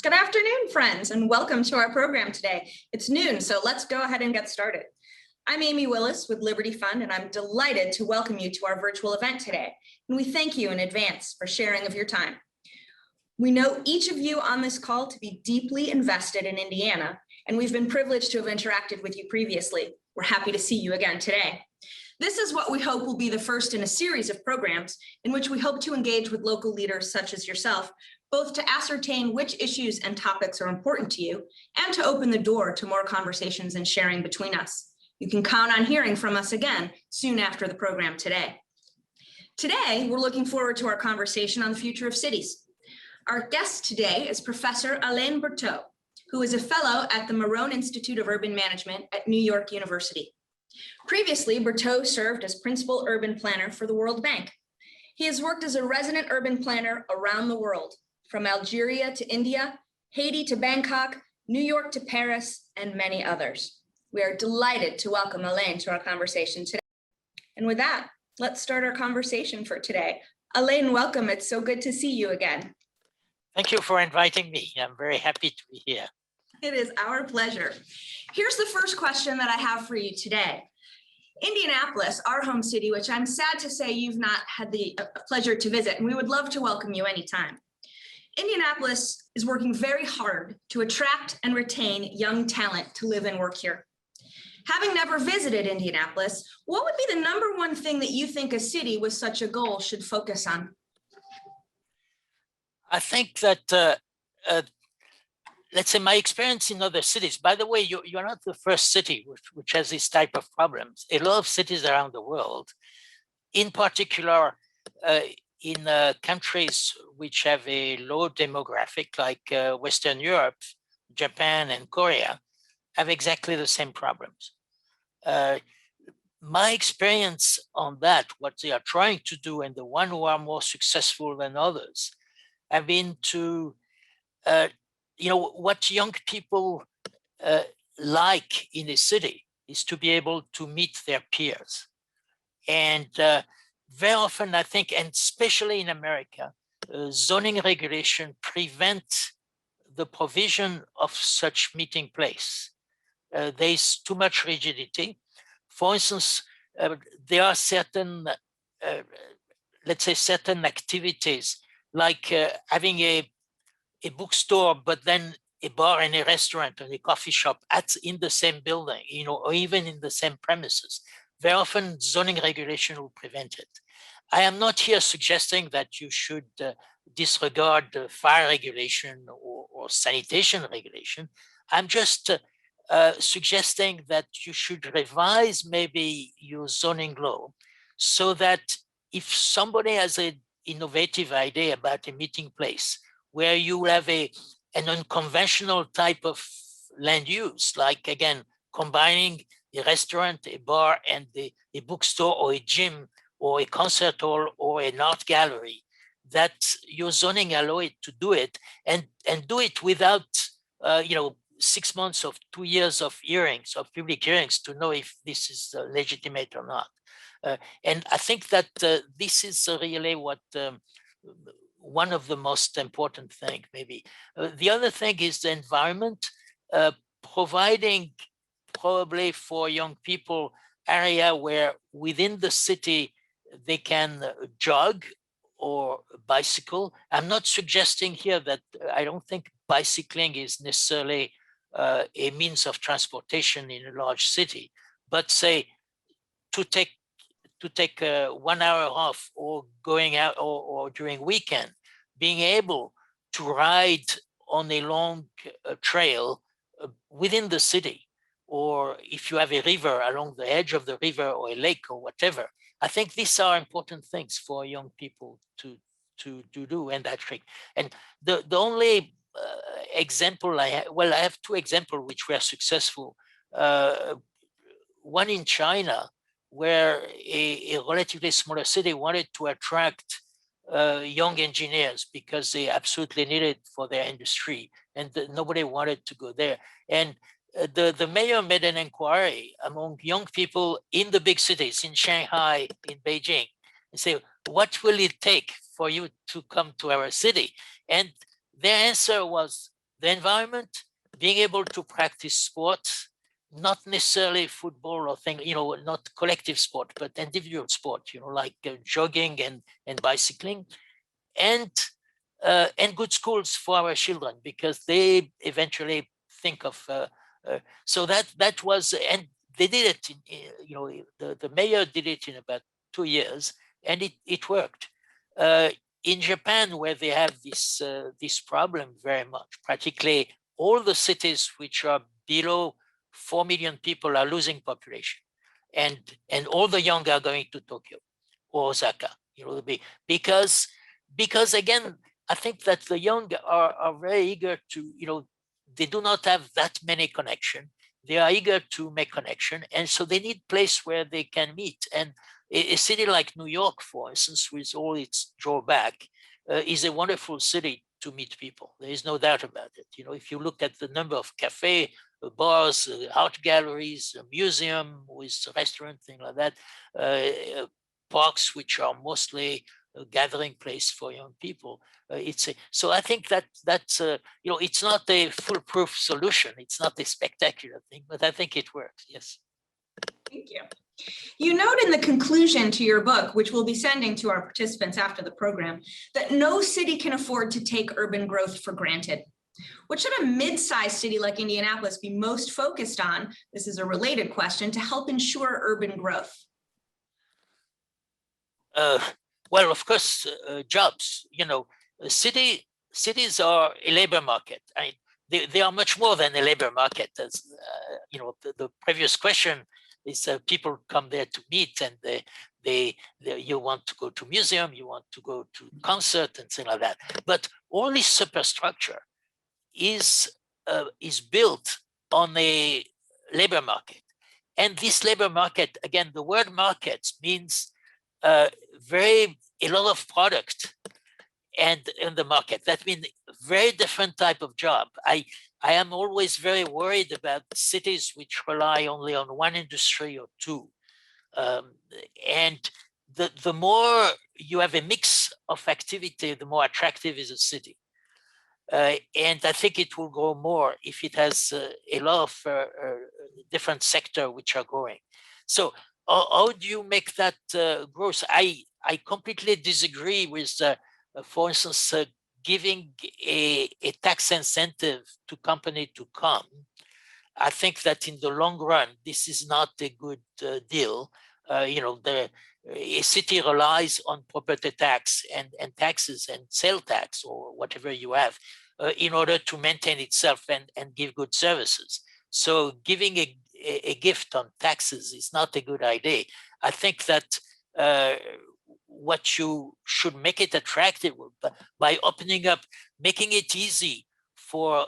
Good afternoon, friends, and welcome to our program today. It's noon, so let's go ahead and get started. I'm Amy Willis with Liberty Fund, and I'm delighted to welcome you to our virtual event today. And we thank you in advance for sharing of your time. We know each of you on this call to be deeply invested in Indiana, and we've been privileged to have interacted with you previously. We're happy to see you again today. This is what we hope will be the first in a series of programs in which we hope to engage with local leaders such as yourself, both to ascertain which issues and topics are important to you and to open the door to more conversations and sharing between us. You can count on hearing from us again soon after the program today. Today, we're looking forward to our conversation on the future of cities. Our guest today is Professor Alain Bertaud, who is a fellow at the Marone Institute of Urban Management at New York University. Previously, Bertaud served as principal urban planner for the World Bank. He has worked as a resident urban planner around the world, from Algeria to India, Haiti to Bangkok, New York to Paris, and many others. We are delighted to welcome Alain to our conversation today. And with that, let's start our conversation for today. Alain, welcome. It's so good to see you again. Thank you for inviting me. I'm very happy to be here. It is our pleasure. Here's the first question that I have for you today. Indianapolis, our home city, which I'm sad to say you've not had the pleasure to visit, and we would love to welcome you anytime. Indianapolis is working very hard to attract and retain young talent to live and work here. Having never visited Indianapolis, what would be the number one thing that you think a city with such a goal should focus on? I think that, let's say my experience in other cities, by the way, you're not the first city which has this type of problems. A lot of cities around the world, in particular in countries which have a low demographic like Western Europe, Japan and Korea, have exactly the same problems. My experience on that, what they are trying to do, and the one who are more successful than others, have been to what young people like in a city is to be able to meet their peers. And very often, I think, and especially in America, zoning regulation prevent the provision of such meeting place. There's too much rigidity. For instance, there are certain, let's say, certain activities like having a bookstore, but then a bar and a restaurant and a coffee shop in the same building, or even in the same premises. Very often zoning regulation will prevent it. I am not here suggesting that you should disregard fire regulation or sanitation regulation. I'm just suggesting that you should revise maybe your zoning law so that if somebody has an innovative idea about a meeting place where you have an unconventional type of land use, like, again, combining a restaurant, a bar, and a bookstore or a gym or a concert hall or an art gallery, that your zoning allow it to do it and do it without 6 months of 2 years of hearings, of public hearings, to know if this is legitimate or not. And I think that this is really what one of the most important things, maybe. The other thing is the environment, providing probably for young people area where within the city they can jog or bicycle. I'm not suggesting here that I don't think bicycling is necessarily a means of transportation in a large city, but say to take 1 hour off or going out or during weekend, being able to ride on a long trail within the city, or if you have a river, along the edge of the river or a lake or whatever. I think these are important things for young people to do in that trick. And the only example I have two examples which were successful. One in China, where a relatively smaller city wanted to attract young engineers because they absolutely needed for their industry, and nobody wanted to go there. And the mayor made an inquiry among young people in the big cities, in Shanghai, in Beijing, and say, what will it take for you to come to our city? And their answer was the environment, being able to practice sports, not necessarily football or thing, not collective sport, but individual sport, like jogging and bicycling, and good schools for our children, because they eventually think of. So that was, and they did it. The mayor did it in about 2 years, and it worked. In Japan, where they have this problem very much, practically all the cities which are below 4 million people are losing population, and all the young are going to Tokyo or Osaka, because again, I think that the young are very eager to, they do not have that many connection. They are eager to make connection, and so they need place where they can meet. And a city like New York, for instance, with all its drawback, is a wonderful city to meet people. There is no doubt about it. If you look at the number of cafe, bars, art galleries, a museum with a restaurant, thing like that, parks which are mostly a gathering place for young people. So I think that's it's not a foolproof solution. It's not a spectacular thing, but I think it works. Yes. Thank you. You note in the conclusion to your book, which we'll be sending to our participants after the program, that no city can afford to take urban growth for granted. What should a mid-sized city like Indianapolis be most focused on? This is a related question, to help ensure urban growth. Well, of course, jobs. Cities are a labor market. They are much more than a labor market. As the previous question is, people come there to meet, and you want to go to museum, you want to go to concert and things like that. But all this superstructure is built on a labor market, and this labor market, again, the word market means a lot of product and in the market. That means very different type of job. I am always very worried about cities which rely only on one industry or two. And the more you have a mix of activity, the more attractive is a city. And I think it will grow more if it has a lot of different sectors which are growing. So how do you make that growth? I completely disagree with, for instance, giving a tax incentive to company to come. I think that in the long run, this is not a good deal. A city relies on property tax and taxes and sale tax or whatever you have in order to maintain itself and give good services. So giving a gift on taxes is not a good idea. I think that what you should make it attractive by opening up, making it easy for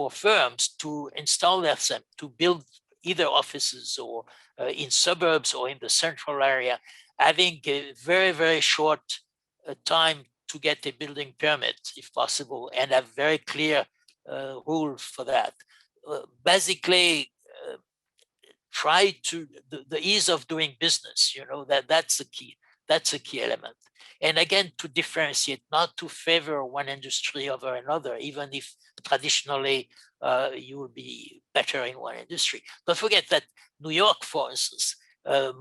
firms to install themselves, to build either offices or in suburbs or in the central area, having a very, very short time to get a building permit, if possible, and have very clear rules for that. Basically, try to the ease of doing business. That's the key. That's a key element. And again, to differentiate, not to favor one industry over another, even if traditionally you will be better in one industry. Don't forget that New York, for instance,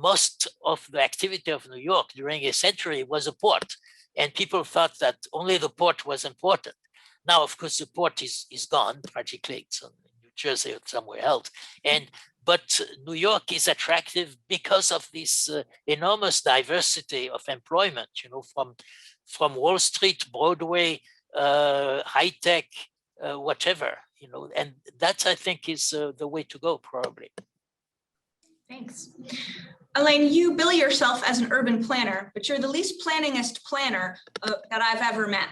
most of the activity of New York during a century was a port. And people thought that only the port was important. Now, of course, the port is gone, practically. It's in New Jersey or somewhere else. But New York is attractive because of this enormous diversity of employment, from Wall Street, Broadway, high tech, whatever, and that, I think, is the way to go, probably. Thanks. Alain, you bill yourself as an urban planner, but you're the least planningest planner that I've ever met.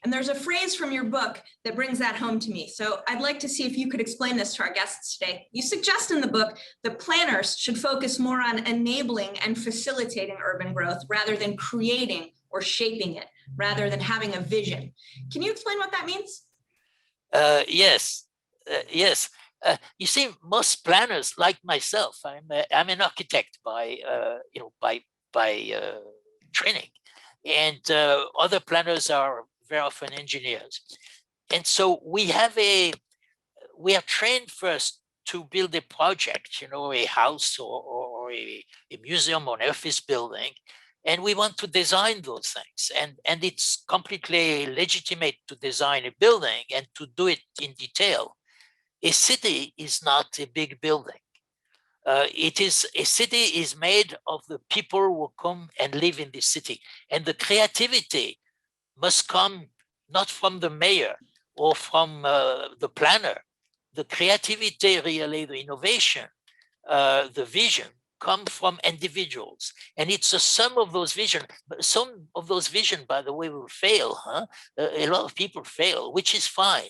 And there's a phrase from your book that brings that home to me. So I'd like to see if you could explain this to our guests today. You suggest in the book that planners should focus more on enabling and facilitating urban growth rather than creating or shaping it, rather than having a vision. Can you explain what that means? Yes. You see, most planners, like myself, I'm an architect by training, and other planners are very often engineers. and so we are trained first to build a project, a house or a museum or an office building, and we want to design those things. And it's completely legitimate to design a building and to do it in detail. A city is not a big building. A city is made of the people who come and live in the city, and the creativity must come not from the mayor or from the planner. The creativity, really, the innovation, the vision come from individuals, and it's a sum of those visions. Some of those visions, by the way, will fail. A lot of people fail, which is fine.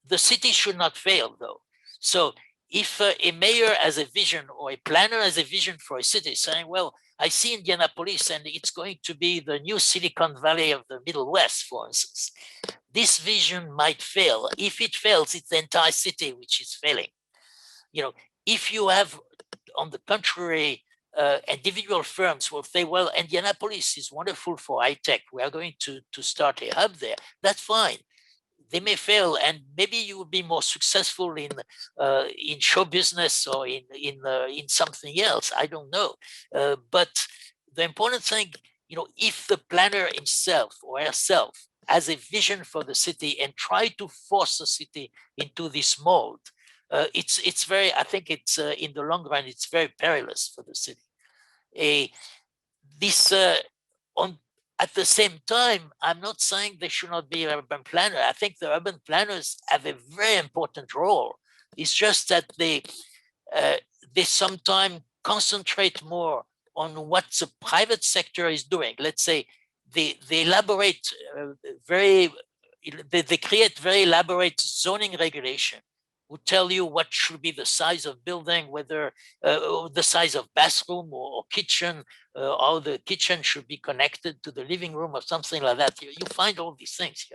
The city should not fail, though. So if a mayor has a vision or a planner has a vision for a city, saying, well, I see Indianapolis and it's going to be the new Silicon Valley of the Middle West, for instance, this vision might fail. If it fails, it's the entire city which is failing. If you have, on the contrary, individual firms will say, well, Indianapolis is wonderful for high tech, we are going to start a hub there, that's fine. They may fail, and maybe you will be more successful in show business or in something else. I don't know, but the important thing, if the planner himself or herself has a vision for the city and try to force the city into this mold, it's very. I think it's in the long run, it's very perilous for the city. At the same time, I'm not saying there should not be an urban planner. I think the urban planners have a very important role. It's just that they sometimes concentrate more on what the private sector is doing. Let's say they elaborate they create very elaborate zoning regulation, would tell you what should be the size of building, whether the size of bathroom or kitchen, how the kitchen should be connected to the living room or something like that. You find all these things,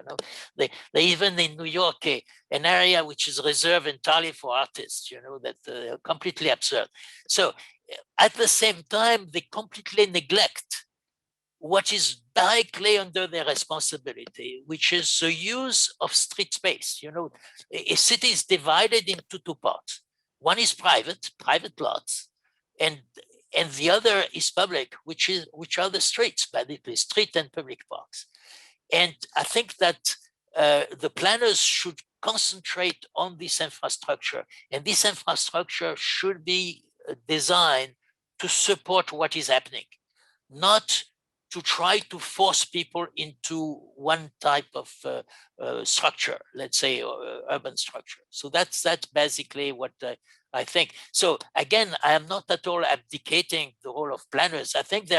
They even in New York, an area which is reserved entirely for artists, that completely absurd. So at the same time, they completely neglect what is directly under their responsibility, which is the use of street space. A city is divided into two parts. One is private lots, and the other is public, which are the streets, basically street and public parks. And I think that the planners should concentrate on this infrastructure, and this infrastructure should be designed to support what is happening, not to try to force people into one type of structure, let's say, urban structure. So that's basically what I think. So again, I am not at all abdicating the role of planners. I think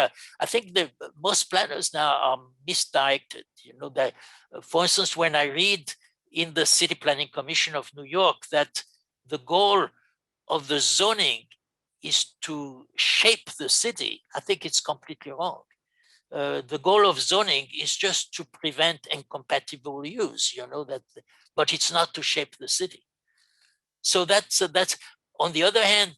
most planners now are misdirected. That, for instance, when I read in the City Planning Commission of New York that the goal of the zoning is to shape the city, I think it's completely wrong. The goal of zoning is just to prevent incompatible use, but it's not to shape the city. So that's on the other hand,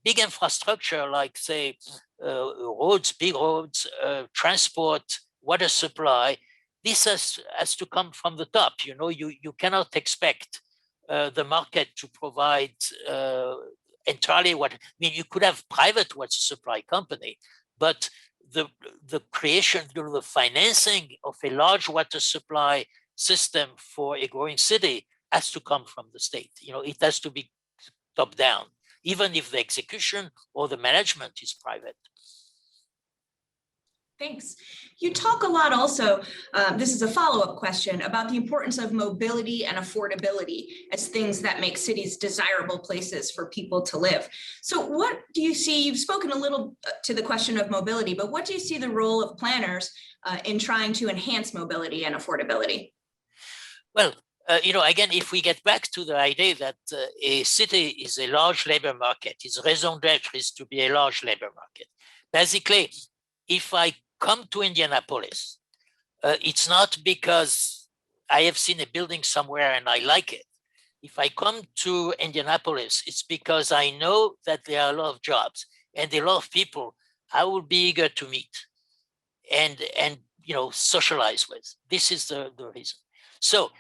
big infrastructure like, say, roads, big roads, transport, water supply, this has to come from the top. You cannot expect the market to provide entirely you could have private water supply company, but the creation, the financing of a large water supply system for a growing city has to come from the state. It has to be top down, even if the execution or the management is private. Thanks. You talk a lot also, this is a follow-up question, about the importance of mobility and affordability as things that make cities desirable places for people to live. So what do you see, you've spoken a little to the question of mobility, but what do you see the role of planners in trying to enhance mobility and affordability? Well, again, if we get back to the idea that a city is a large labor market, its raison d'etre is to be a large labor market. Basically, if I come to Indianapolis, it's not because I have seen a building somewhere and I like it. If I come to Indianapolis, it's because I know that there are a lot of jobs and a lot of people I will be eager to meet and socialize with. This is the reason. So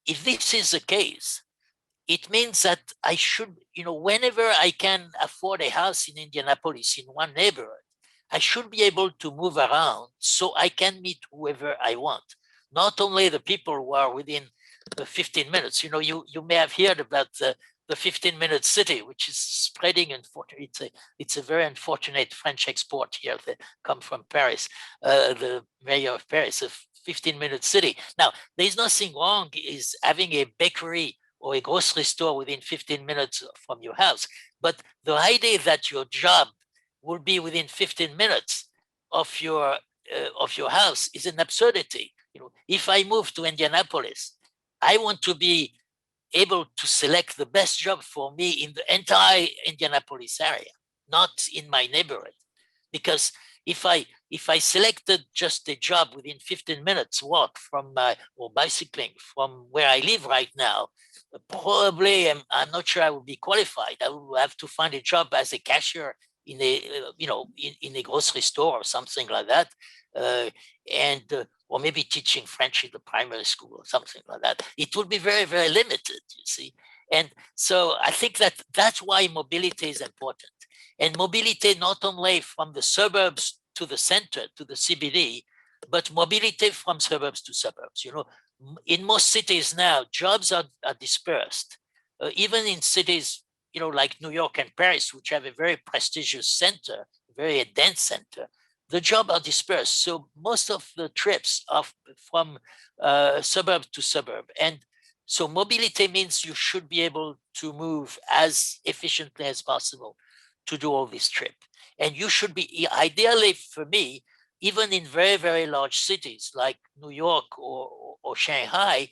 if this is the case, it means that I should, whenever I can afford a house in Indianapolis in one neighborhood, I should be able to move around so I can meet whoever I want. Not only the people who are within the 15 minutes. You may have heard about the 15-minute city, which is spreading. It's a very unfortunate French export here that come from Paris. The mayor of Paris, a 15-minute city. Now, there's nothing wrong is having a bakery or a grocery store within 15 minutes from your house. But the idea that your job will be within 15 minutes of your house is an absurdity. If I move to Indianapolis, I want to be able to select the best job for me in the entire Indianapolis area, not in my neighborhood. Because if I selected just a job within 15 minutes walk from or bicycling from where I live right now, probably I'm not sure I would be qualified. I would have to find a job as a cashier in a in a grocery store or something like that, or maybe teaching French in the primary school or something like that. It would be very, very limited, you see. And so I think that's why mobility is important. And mobility not only from the suburbs to the center, to the CBD, but mobility from suburbs to suburbs. In most cities now, jobs are dispersed. Even in cities, like New York and Paris, which have a very prestigious center, very dense center, the jobs are dispersed. So most of the trips are from suburb to suburb. And so mobility means you should be able to move as efficiently as possible to do all this trip. And you should be, ideally for me, even in very, very large cities like New York or Shanghai,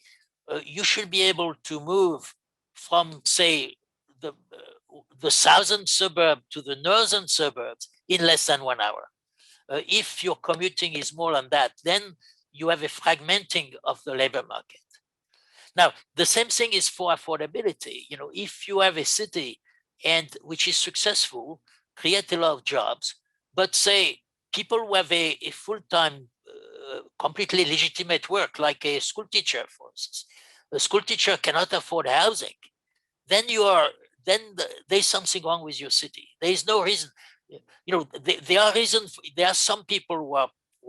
you should be able to move from, say, the southern suburb to the northern suburbs in less than 1 hour. If your commuting is more than that, then you have a fragmenting of the labor market. Now, the same thing is for affordability. If you have a city and which is successful, create a lot of jobs, but say people who have a full-time, completely legitimate work, like a school teacher, for instance, a school teacher cannot afford housing, then there's something wrong with your city. There is no reason. There are reasons. There are some people who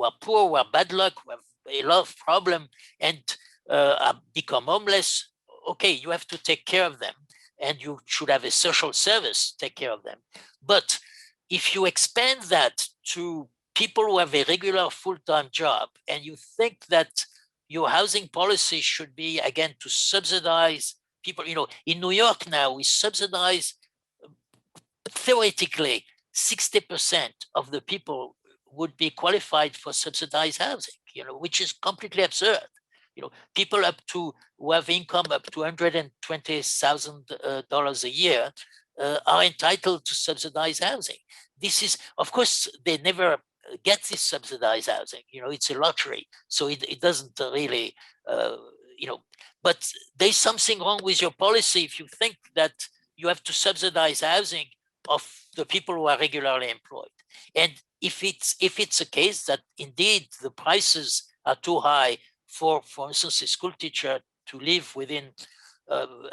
are poor, who are bad luck, who have a lot of problem, and become homeless. Okay, you have to take care of them, and you should have a social service take care of them. But if you expand that to people who have a regular full-time job, and you think that your housing policy should be, again, to subsidize people, in New York now, we subsidize theoretically 60% of the people would be qualified for subsidized housing, which is completely absurd. People who have income up to $120,000 a year are entitled to subsidized housing. This is, of course, they never get this subsidized housing. It's a lottery, so it doesn't really, but there's something wrong with your policy if you think that you have to subsidize housing of the people who are regularly employed. And if it's a case that indeed the prices are too high for instance, a school teacher to live within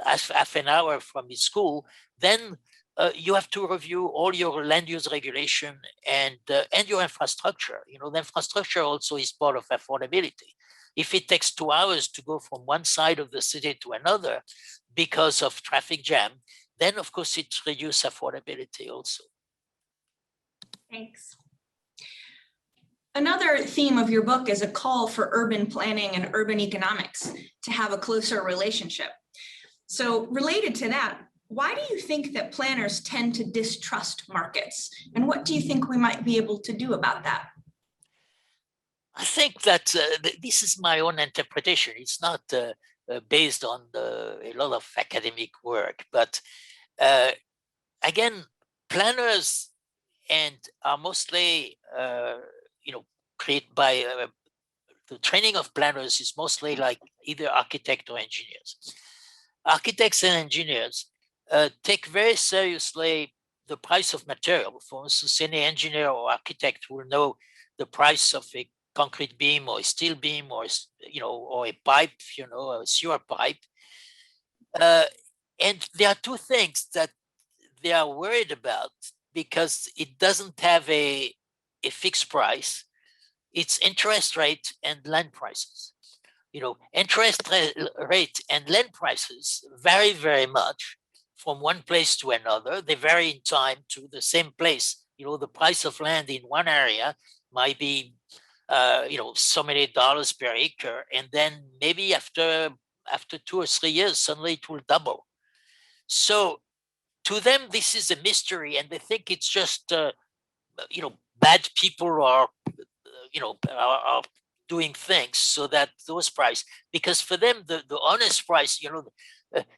half an hour from his school, then you have to review all your land use regulation and your infrastructure. The infrastructure also is part of affordability. If it takes 2 hours to go from one side of the city to another because of traffic jam, then of course it reduces affordability also. Thanks. Another theme of your book is a call for urban planning and urban economics to have a closer relationship. So related to that, why do you think that planners tend to distrust markets? And what do you think we might be able to do about that? I think that this is my own interpretation. It's not based on a lot of academic work, but again, planners are mostly, created by the training of planners is mostly like either architect or engineers. Architects and engineers take very seriously the price of material. For instance, any engineer or architect will know the price of a concrete beam or a steel beam or, or a pipe, a sewer pipe. And there are two things that they are worried about because it doesn't have a fixed price. It's interest rate and land prices. Interest rate and land prices vary very much from one place to another. They vary in time to the same place. The price of land in one area might be, so many dollars per acre, and then maybe after 2 or 3 years, suddenly it will double. So to them, this is a mystery, and they think it's just, bad people are doing things so that those price, because for them, the honest price,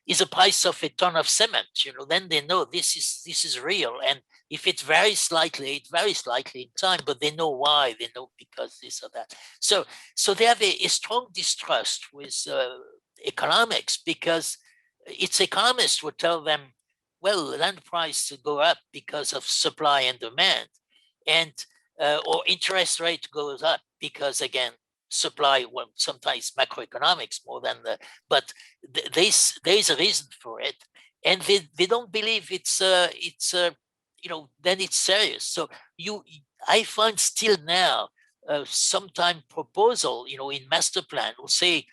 is a price of a ton of cement, then they know this is real. And if it varies slightly in time, but they know why. They know because this or that. So they have a strong distrust with economics, because it's economists would tell them, well, land prices go up because of supply and demand, and or interest rate goes up because, again, supply, well, sometimes macroeconomics more than but there's a reason for it, and they don't believe it's then it's serious. So I find still now sometime proposal, in master plan will say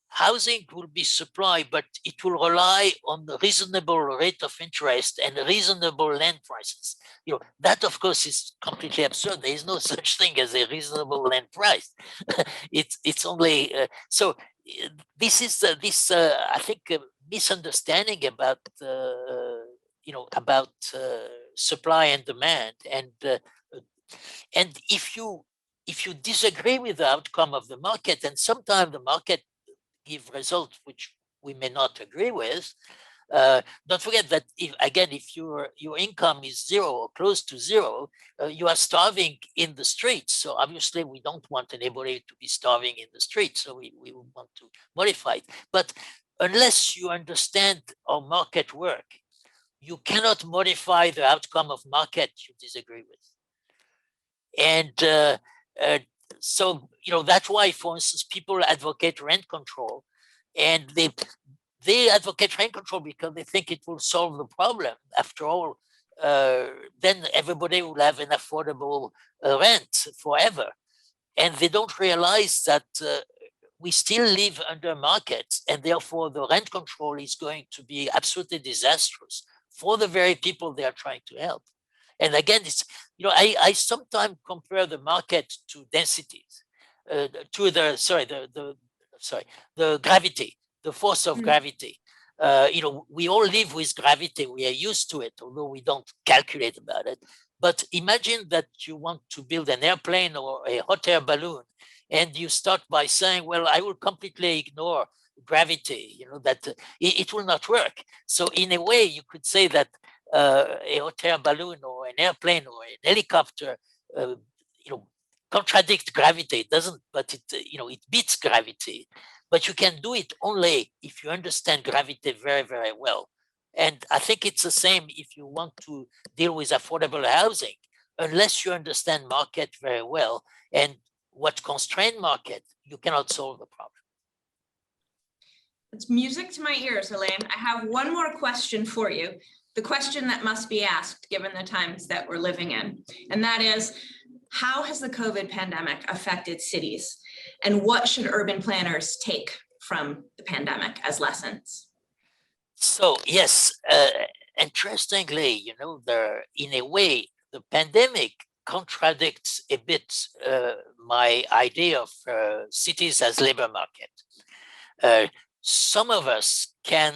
housing will be supplied, but it will rely on the reasonable rate of interest and reasonable land prices. That of course is completely absurd. There is no such thing as a reasonable land price. It's only this is I think misunderstanding about supply and demand, and if you disagree with the outcome of the market, and sometimes the market give results which we may not agree with. Don't forget that if your income is zero or close to zero, you are starving in the streets. So obviously we don't want anybody to be starving in the streets. So we want to modify it. But unless you understand how market work, you cannot modify the outcome of market you disagree with. And so that's why, for instance, people advocate rent control, and they advocate rent control because they think it will solve the problem. After all, then everybody will have an affordable rent forever, and they don't realize that we still live under markets, and therefore the rent control is going to be absolutely disastrous for the very people they are trying to help. And again, it's I sometimes compare the market to densities, to the gravity, the force of gravity. We all live with gravity. We are used to it, although we don't calculate about it. But imagine that you want to build an airplane or a hot air balloon, and you start by saying, well, I will completely ignore gravity, that it will not work. So in a way, you could say that a hot air balloon or an airplane or an helicopter, contradict gravity. It doesn't, but it beats gravity. But you can do it only if you understand gravity very, very well. And I think it's the same if you want to deal with affordable housing. Unless you understand market very well and what constrain market, you cannot solve the problem. It's music to my ears, Alain. I have one more question for you. The question that must be asked given the times that we're living in. And that is, how has the COVID pandemic affected cities? And what should urban planners take from the pandemic as lessons? So yes, interestingly, in a way, the pandemic contradicts a bit my idea of cities as labor market. Some of us can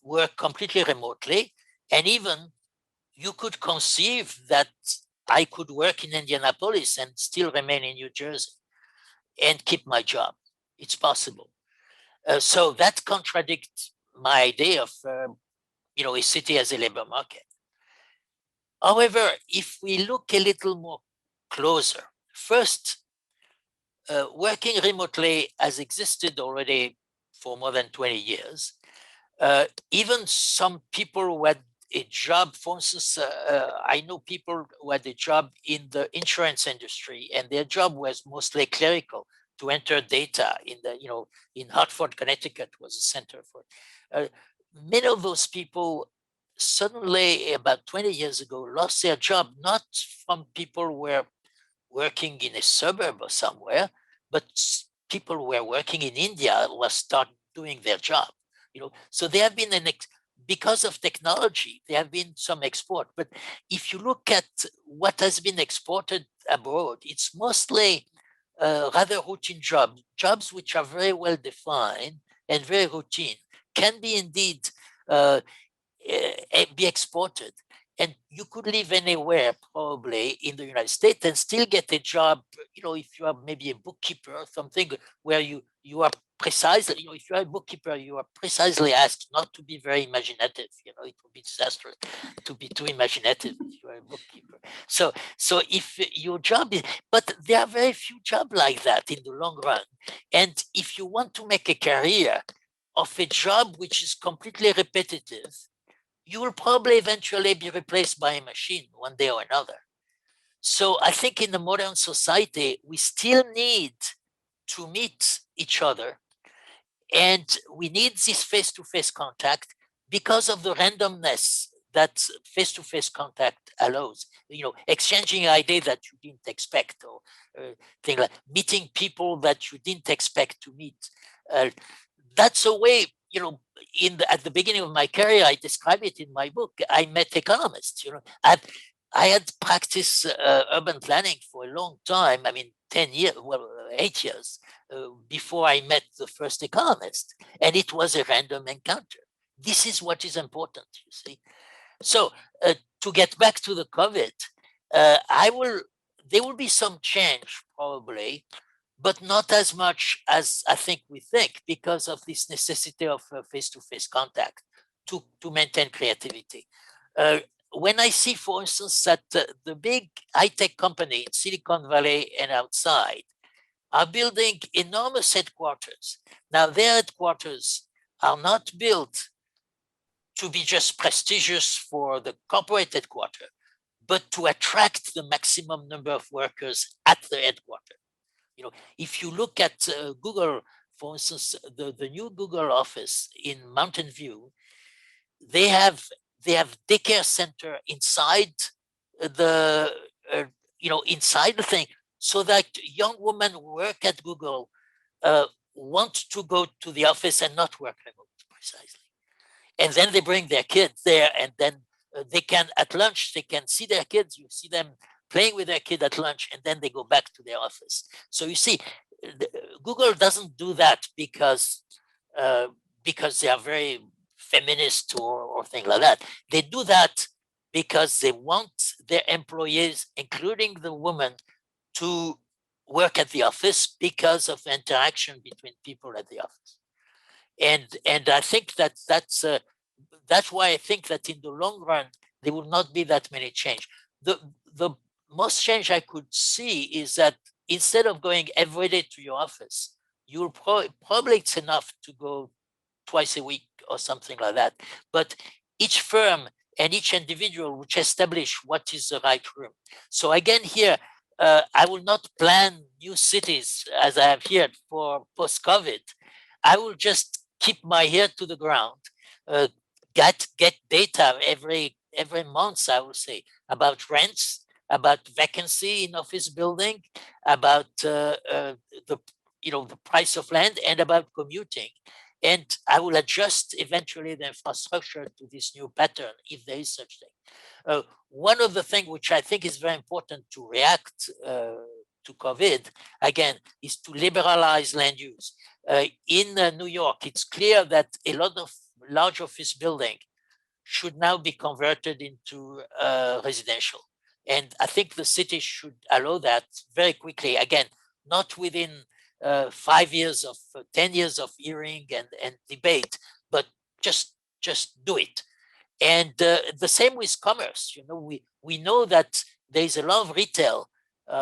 work completely remotely, and even you could conceive that I could work in Indianapolis and still remain in New Jersey and keep my job. It's possible. So that contradicts my idea of a city as a labor market. However, if we look a little more closer, first, working remotely has existed already for more than 20 years. Even some people who had a job. For instance, I know people who had a job in the insurance industry, and their job was mostly clerical, to enter data in the, in Hartford, Connecticut was a center for it. Many of those people suddenly, about 20 years ago, lost their job, not from people who were working in a suburb or somewhere, but people who were working in India were start doing their job. So there have been because of technology, there have been some export. But if you look at what has been exported abroad, it's mostly rather routine jobs which are very well defined and very routine, can be indeed be exported. And you could live anywhere probably in the United States and still get a job, if you are maybe a bookkeeper or something, where you are precisely, if you are a bookkeeper, you are precisely asked not to be very imaginative. It would be disastrous to be too imaginative if you are a bookkeeper. So if your job is, but there are very few jobs like that in the long run. And if you want to make a career of a job which is completely repetitive, you will probably eventually be replaced by a machine one day or another. So I think in the modern society, we still need to meet each other. And we need this face-to-face contact because of the randomness that face-to-face contact allows. Exchanging ideas that you didn't expect, or things like meeting people that you didn't expect to meet. That's a way, at the beginning of my career, I describe it in my book. I met economists. I had practiced urban planning for a long time. 10 years, 8 years before I met the first economist, and it was a random encounter. This is what is important, you see. So to get back to the COVID, there will be some change probably, but not as much as I think we think, because of this necessity of face-to-face contact to maintain creativity. When I see, for instance, that the big high-tech company in Silicon Valley and outside are building enormous headquarters. Now, their headquarters are not built to be just prestigious for the corporate headquarters, but to attract the maximum number of workers at the headquarters. If you look at Google, for instance, the new Google office in Mountain View, they have daycare center inside the inside the thing, so that young women who work at Google want to go to the office and not work remote, precisely. And then they bring their kids there, and then they can, at lunch, they can see their kids. You see them playing with their kid at lunch, and then they go back to their office. So you see, Google doesn't do that because they are very feminist or things like that. They do that because they want their employees, including the women, to work at the office because of the interaction between people at the office. And I think that's why I think that in the long run, there will not be that many change. The most change I could see is that instead of going every day to your office, you'll probably it's enough to go twice a week or something like that. But each firm and each individual which establish what is the right room. So again, here, I will not plan new cities as I have here for post-COVID. I will just keep my ear to the ground, get data every month, I will say, about rents, about vacancy in office building, about the price of land, and about commuting. And I will adjust eventually the infrastructure to this new pattern, if there is such thing. One of the things which I think is very important to react to COVID, again, is to liberalize land use. In New York, it's clear that a lot of large office building should now be converted into residential. And I think the city should allow that very quickly. Again, not within 5 years of 10 years of hearing and debate, but just do it. And the same with commerce. We know that there is a lot of retail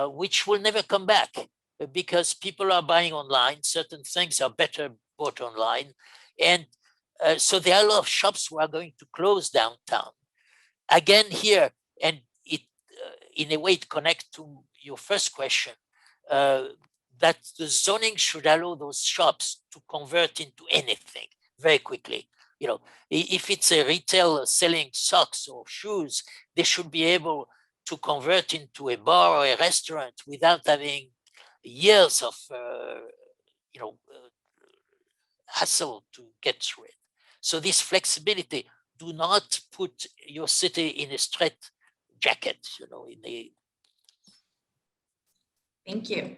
which will never come back because people are buying online. Certain things are better bought online, and so there are a lot of shops who are going to close downtown. again here, and it in a way it connects to your first question, that the zoning should allow those shops to convert into anything very quickly. You know, if it's a retail selling socks or shoes, they should be able to convert into a bar or a restaurant without having years of hassle to get through it. So this flexibility, do not put your city in a straight jacket, Thank you.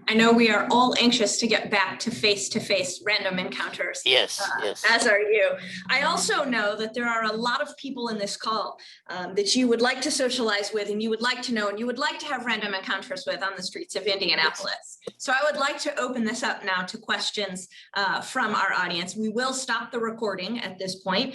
I know we are all anxious to get back to face-to-face random encounters. Yes, yes. As are you. I also know that there are a lot of people in this call that you would like to socialize with, and you would like to know, and you would like to have random encounters with on the streets of Indianapolis. So I would like to open this up now to questions from our audience. We will stop the recording at this point.